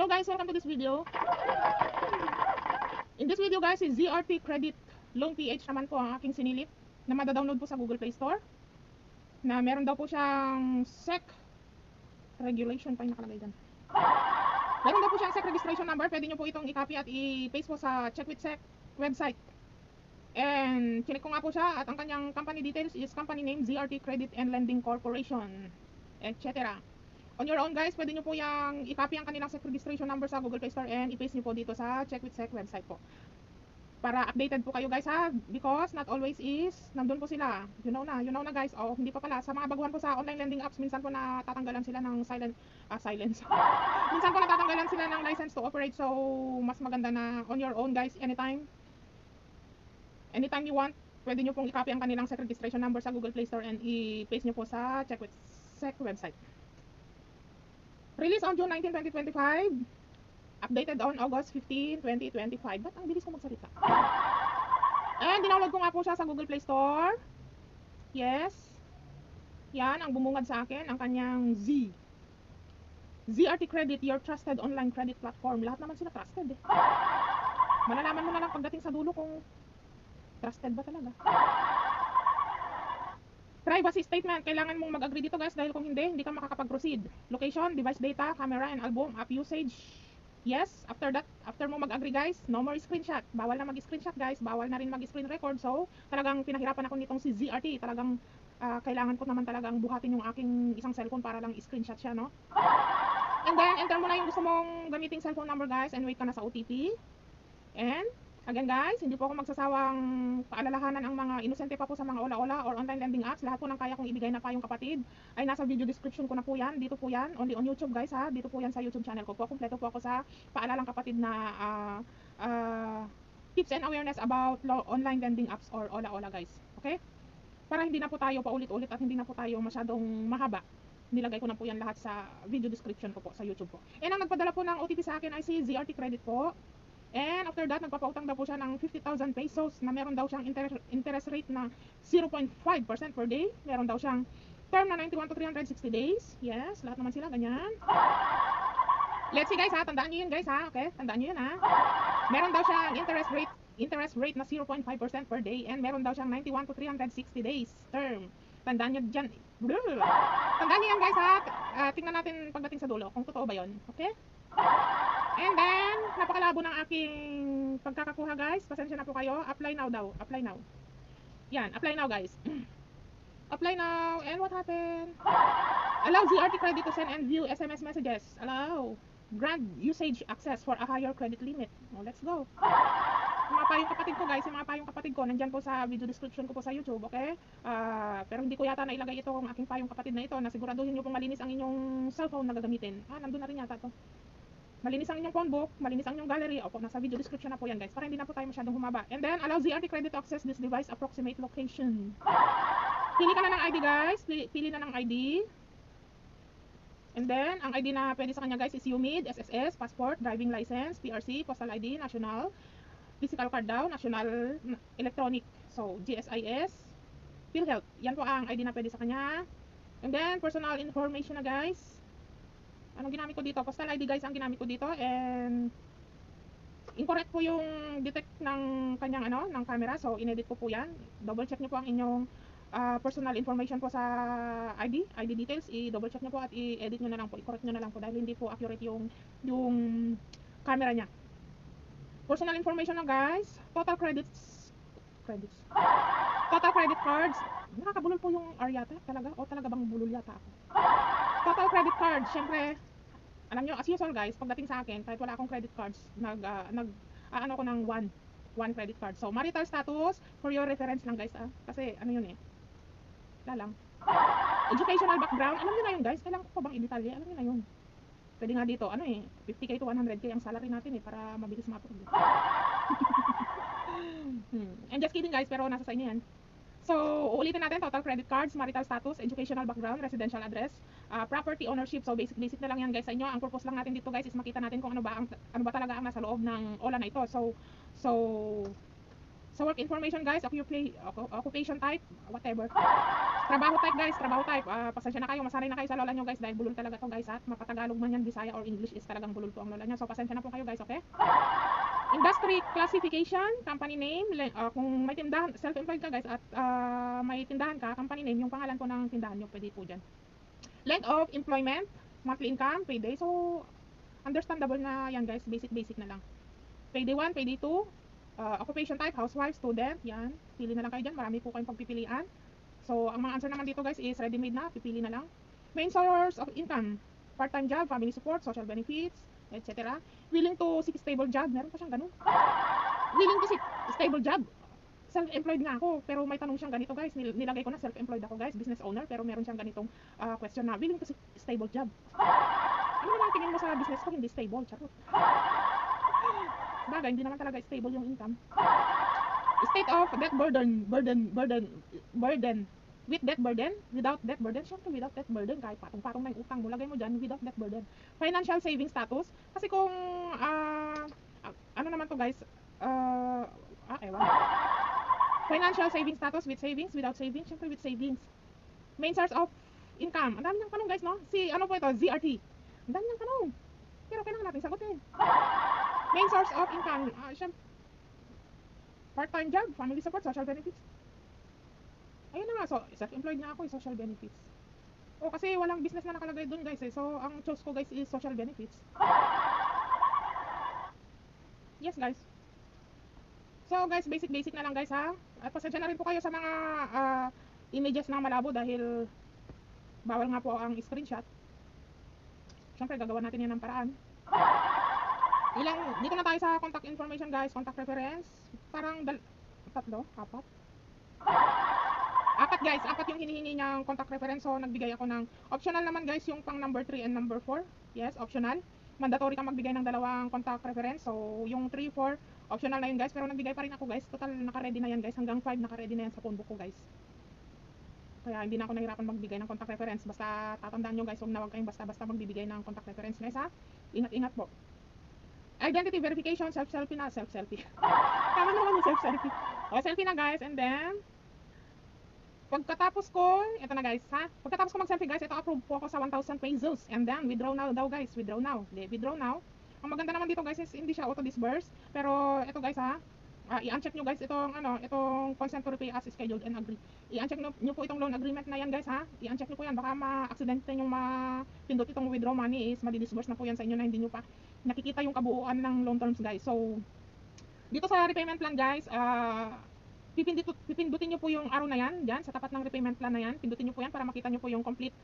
Hello guys, welcome to this video. In this video guys, is ZRT Credit Loan PH naman po ang aking sinilip na madadownload po sa Google Play Store. Na meron daw po siyang SEC regulation pa yung nakalagay dyan. Meron daw po siyang SEC registration number. Pwede nyo po itong i-copy at i-paste po sa Check with SEC website. And chinik ko nga po siya at ang kanyang company details is company name ZRT Credit and Lending Corporation, etc. On your own guys, pwede nyo po yung i-copy ang kanilang SEC registration number sa Google Play Store and i-paste nyo po dito sa Check with SEC website po. Para updated po kayo guys ha, because not always is nandun po sila. You know na guys. Oh, hindi pa pala. Sa mga baguhan po sa online lending apps, minsan po natatanggalan sila ng silence. Minsan po natatanggalan sila ng license to operate. So, mas maganda na on your own guys, anytime you want, pwede nyo pong i-copy ang kanilang SEC registration number sa Google Play Store and i-paste nyo po sa Check with SEC website. Release on June 19, 2025. Updated on August 15, 2025. Ba't ang bilis ko magsalita? And dinownload ko nga po siya sa Google Play Store. Yes. Yan, ang bumungad sa akin, ang kanyang ZRT Credit, your trusted online credit platform. Lahat naman sila trusted eh. Malalaman mo na lang pagdating sa dulo kung trusted ba talaga. Privacy statement, kailangan mong mag-agree dito guys dahil kung hindi ka makakapag-proceed. Location, device data, camera and album, app usage. Yes, after mo mag-agree guys, no more screenshot. Bawal na mag-screenshot guys, bawal na rin mag-screen record. So, talagang pinahirapan ako nitong si ZRT. Talagang kailangan ko naman talagang buhatin yung aking isang cellphone para lang screenshot siya, no? And then, enter mo na yung gusto mong gamiting cellphone number guys and wait ka na sa OTP. And again guys, hindi po ako magsasawang paalalahanan ang mga inosente pa po sa mga ola-ola or online lending apps. Lahat po ng kaya kong ibigay na payong kapatid ay nasa video description ko na po yan. Dito po yan, only on YouTube guys ha. Dito po yan sa YouTube channel ko po. Kompleto po ako sa paalalang kapatid na tips and awareness about online lending apps or ola-ola guys. Okay? Para hindi na po tayo paulit-ulit at hindi na po tayo masyadong mahaba. Nilagay ko na po yan lahat sa video description ko po sa YouTube po. And ang nagpadala po ng OTP sa akin ay si ZRT Credit po. And after that, nagpapautang daw po siya ng 50,000 pesos na meron daw siyang interest rate na 0.5% per day. Meron daw siyang term na 91 to 360 days. Yes, lahat naman sila ganyan. Let's see guys ha, tandaan nyo yun guys ha. Okay, tandaan nyo yun ha. Meron daw siyang interest rate na 0.5% per day and meron daw siyang 91 to 360 days term. Tandaan nyo dyan. Tandaan nyo yan guys ha. Tingnan natin pagdating sa dulo kung totoo ba yun. Okay? And then, napakalabo ng aking pagkakakuha guys. Pasensya na po kayo. Apply now daw. Apply now. Yan, apply now guys. Apply now. And what happened? Allow ZRT Credit to send and view SMS messages. Allow. Grant usage access for a higher credit limit. Oh, let's go. Yung mga payong kapatid ko guys, yung mga payong kapatid ko, nandyan po sa video description ko po sa YouTube, okay? Pero hindi ko yata nailagay ito kung aking payong kapatid na ito, na siguraduhin nyo pong malinis ang inyong cellphone na gagamitin. Nandun na rin yata to. Malinis ang inyong phone book, malinis ang inyong gallery. Opo, nasa video description na po yan guys, para hindi na po tayo masyadong humaba. And then, allow ZRT Credit to access this device approximate location. Pili ka na ng ID guys, pili na ng ID. And then, ang ID na pwede sa kanya guys is UMID, SSS, passport, driving license, PRC, postal ID, national, physical card daw, national, electronic. So, GSIS, PhilHealth. Yan po ang ID na pwede sa kanya. And then, personal information na guys. Anong ginamit ko dito? Postal ID guys ang ginamit ko dito. And incorrect po yung detect ng kanyang ng camera. So, inedit ko po yan. Double check nyo po ang inyong personal information po sa ID details. I-double check nyo po at i-edit nyo na lang po. I-correct nyo na lang po dahil hindi po accurate yung camera nya. Personal information na guys. Total credit cards. Nakakabulol po yung R yata talaga. O talaga bang bulol yata ako? Total credit cards. Syempre, alam nyo, as usual guys, pagdating sa akin, kahit wala akong credit cards, ano ko ng one credit card. So, marital status, for your reference lang guys kasi ano yun wala lang. Educational background, alam nyo na yun guys, kailangan ko pa bang i-detalye, alam nyo na yun. Pwede nga dito, 50k to 100k ang salary natin para mabilis ma-approve. And just kidding guys, pero nasa sa inyo yan. So, uulitin natin, total credit cards, marital status, educational background, residential address, property ownership. So, basic na lang yan guys sa inyo. Ang purpose lang natin dito guys is makita natin kung ano ba talaga ang nasa loob ng OLA na ito. So Sa work information guys, occupation type, whatever. Trabaho type guys, trabaho type. Pasensya na kayo, masanay na kayo sa lola nyo guys dahil bulol talaga to guys at mapatagalog man yan, Bisaya or English is talagang bulol to ang lola nyo. So pasensya na po kayo guys, okay? Industry classification, company name, kung may tindahan, self-employed ka guys at may tindahan ka, company name, yung pangalan po ng tindahan nyo, pwede po dyan. Length of employment, monthly income, payday. So understandable na yan guys, basic na lang. Payday 1, payday 2, occupation type, housewife, student, yan. Pili na lang kayo dyan, marami po kayong pagpipilian. So, ang mga answer naman dito guys is ready-made na, pipili na lang. Main source of income, part-time job, family support, social benefits, etc. Willing to seek stable job, meron pa siyang ganun. Willing to seek stable job. Self-employed nga ako, pero may tanong siyang ganito guys, nilagay ko na self-employed ako guys, business owner, pero meron siyang ganitong question na, willing to seek stable job. Ano naman tingin mo sa business ko, hindi stable, charot. Sabagay, hindi naman talaga stable yung income. State of debt burden. With debt burden, without debt burden, syempre without debt burden, kahit patong-patong na yung utang mo, lagay mo dyan, without debt burden. Financial saving status, kasi kung, ano naman to guys, ewan. Financial saving status, with savings, without savings, syempre with savings. Main source of income, ang dami niyang tanong guys, no? Ano po ito, ZRT. Ang dami niyang tanong, pero kailangan natin sagutin. Main source of income, syempre, part-time job, family support, social benefits. Ayun na nga, so self-employed na ako, social benefits. Kasi walang business na nakalagay dun guys so ang choice ko guys is social benefits. Yes guys. So guys, basic na lang guys ha. At pasensya na rin po kayo sa mga images na malabo dahil bawal nga po ang screenshot. Siyempre gagawa natin yan ng paraan. Dito na tayo sa contact information guys, contact reference. Parang apat yung hinihingi niyang contact reference. So nagbigay ako ng optional naman guys yung pang number 3 and number 4. Yes, optional. Mandatory ka magbigay ng dalawang contact reference. So yung 3, 4 optional na yun guys, pero nagbigay pa rin ako guys. Total naka-ready na yan guys, hanggang 5 naka-ready na yan sa phone book ko guys. Kaya hindi na ako nahirapan magbigay ng contact reference. Basta tatandaan nyo guys, huwag kayong basta-basta magbibigay ng contact reference guys ha. Ingat-ingat po. Identity verification, selfie na, selfie. Tama naman yung selfie. Selfie na guys, and then pagkatapos ko, ito na guys ha. Pagkatapos ko mag-selfie guys, ito approve po ako sa 1,000 pesos. And then withdraw now daw guys, withdraw now. Ang maganda naman dito guys is hindi siya auto-disburse, pero ito guys ha. I-uncheck nyo guys itong consent to repay as scheduled and agree. I-uncheck nyo po itong loan agreement na yan guys ha. I-uncheck nyo po yan, baka ma-aksidente nyo mapindot itong withdraw money is madi-disburse na po yan sa inyo na hindi nyo pa nakikita yung kabuuan ng loan terms guys. So dito sa repayment plan guys, pipindutin nyo po yung arrow na yan dyan sa tapat ng repayment plan na yan. Pindutin nyo po yan para makita nyo po yung complete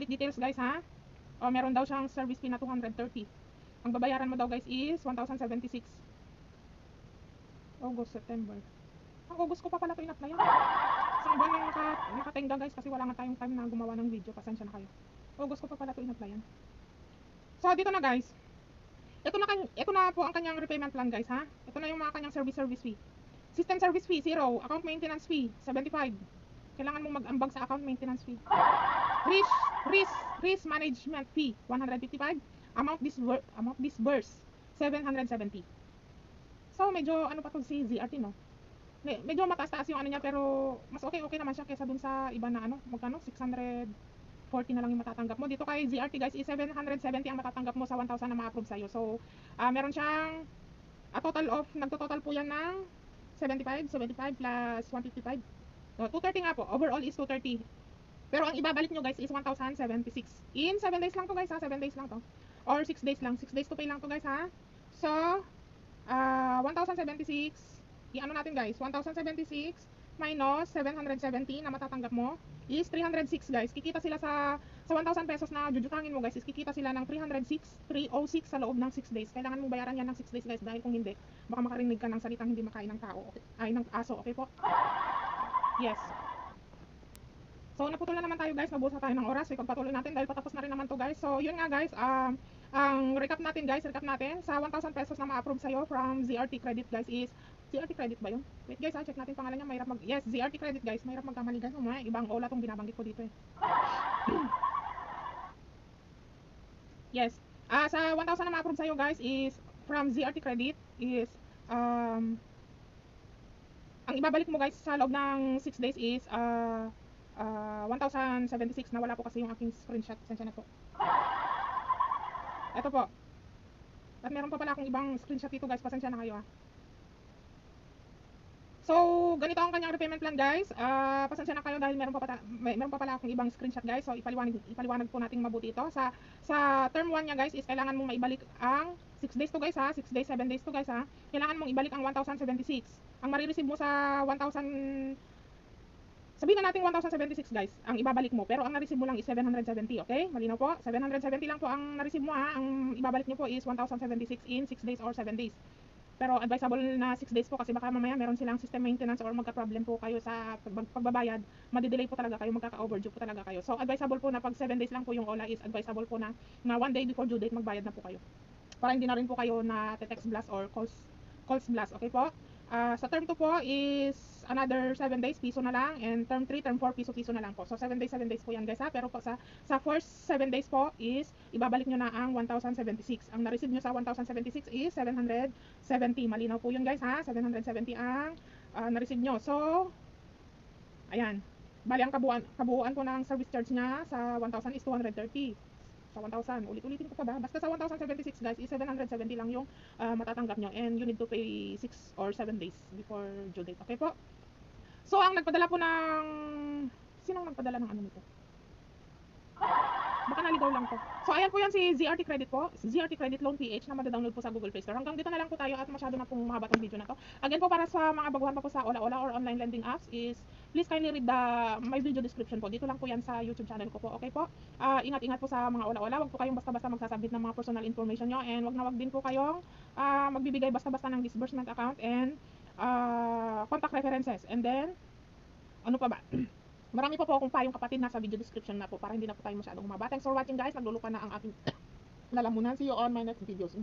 details guys ha. Meron daw siyang service fee na 230. Ang babayaran mo daw guys is 1,076. August, September. Ang August ko pa pala ito in-apply yan. Isang buwan lang nakatengga guys kasi wala nga tayong time na gumawa ng video. Pasensya na kayo. August ko pa pala ito in-apply yan. So dito na guys. Ito na po ang kanyang repayment plan guys ha. Ito na yung mga kanyang service fee. System service fee 0, account maintenance fee 75. Kailangan mong mag-ambag sa account maintenance fee. Risk management fee 155. Amount disbursed 770. So medyo ano pa to si ZRT no. Medyo mataas-taas yung ano niya pero mas okay naman siya kaysa dun sa iba na magkano 640 na lang yung matatanggap mo. Dito kay ZRT guys is 770 ang matatanggap mo sa 1,000 na ma-approve sa'yo. So meron siyang nagtototal po yan ng 75 plus 155. So 230 nga po. Overall is 230. Pero ang ibabalik nyo guys is 1,076. In 7 days lang to guys ha. 7 days lang to. Or 6 days lang. 6 days to pay lang to guys ha. So 1,076. I-ano natin guys. 1,076 minus 770 na matatanggap mo is 306 guys. Kikita sila sa 1,000 pesos na jujutangin mo guys is kikita sila ng 306 sa loob ng 6 days. Kailangan mong bayaran yan ng 6 days guys dahil kung hindi baka makarinig ka ng salitang hindi makain ng tao. Ay ng aso. Okay po? Yes. So naputol na naman tayo guys. Nabusa tayo ng oras. Ipagpatuloy natin dahil patapos na rin naman to guys. So yun nga guys. Ang recap natin sa 1,000 pesos na ma-approve sa'yo from ZRT Credit guys is ZRT Credit ba yun? Wait guys check natin pangalan niya. Yes, ZRT Credit guys. Mahirap magkamali guys. Ibang ola tong binabanggit ko dito eh. Yes. Sa 1,000 na ma-approve sa'yo guys is from ZRT Credit is ang ibabalik mo guys sa loob ng 6 days is 1,076. Nawala po kasi yung aking screenshot. Pasensya na po. Ito po. At meron pa pala akong ibang screenshot dito guys. Pasensya na kayo. So, ganito ang kanyang repayment plan guys. Pasensya na kayo dahil meron pa pala akong ibang screenshot guys. So, ipaliwanag po natin mabuti ito. Sa term 1 niya guys is kailangan mong maibalik ang 6 days to guys 6 days, 7 days to guys Kailangan mong ibalik ang 1,076. Ang marireceive mo sa 1,000, sabihin na natin 1,076 guys, ang ibabalik mo. Pero ang na-receive mo lang is 770, okay? Malinaw po? 770 lang po ang na-receive mo Ang ibabalik nyo po is 1,076 in 6 days or 7 days. Pero advisable na 6 days po kasi baka mamaya meron silang system maintenance or magka-problem po kayo sa pagbabayad. Madidelay po talaga kayo, magkaka-overdue po talaga kayo. So advisable po na pag 7 days lang po yung OLA is advisable po na 1 day before due date magbayad na po kayo. Para hindi na rin po kayo na text blast or calls blast, okay po? Sa term 2 po is another 7 days, piso na lang. And term 3, term 4, piso na lang po. So 7 days po yan guys Pero po sa first 7 days po is ibabalik nyo na ang 1,076. Ang na-receive nyo sa 1,076 is 770. Malinaw po yun guys 770 ang na-receive nyo. So, ayan. Bali ang kabuuan po ng service charge nya sa 1,000 is 230. Sa 1,000, ulitin ko pa ba? Basta sa 1,076 guys, is 770 lang yung matatanggap nyo. And you need to pay 6 or 7 days before due date. Okay po? So, ang nagpadala po ng... Sinong nagpadala ng ano nito? Baka naligaw lang to. So, ayan po yan si ZRT Credit po. ZRT Credit Loan PH na madadownload po sa Google Play Store. Hanggang dito na lang po tayo at masyado na pong mahaba tong video na to. Again po, para sa mga baguhan pa po sa Ola Ola or online lending apps is please kindly read my video description po. Dito lang po yan sa YouTube channel ko po. Okay po? Ingat-ingat po sa mga Ola Ola. Huwag po kayong basta-basta magsasubmit ng mga personal information nyo. And wag din po kayong magbibigay basta-basta ng disbursement account and contact references. And then, ano pa ba? Marami pa po akong payong kapatid nasa video description na po para hindi na po tayo masyadong humaba. Thanks for watching guys. Nagluluka na ang aking lalamunan. See you on my next videos.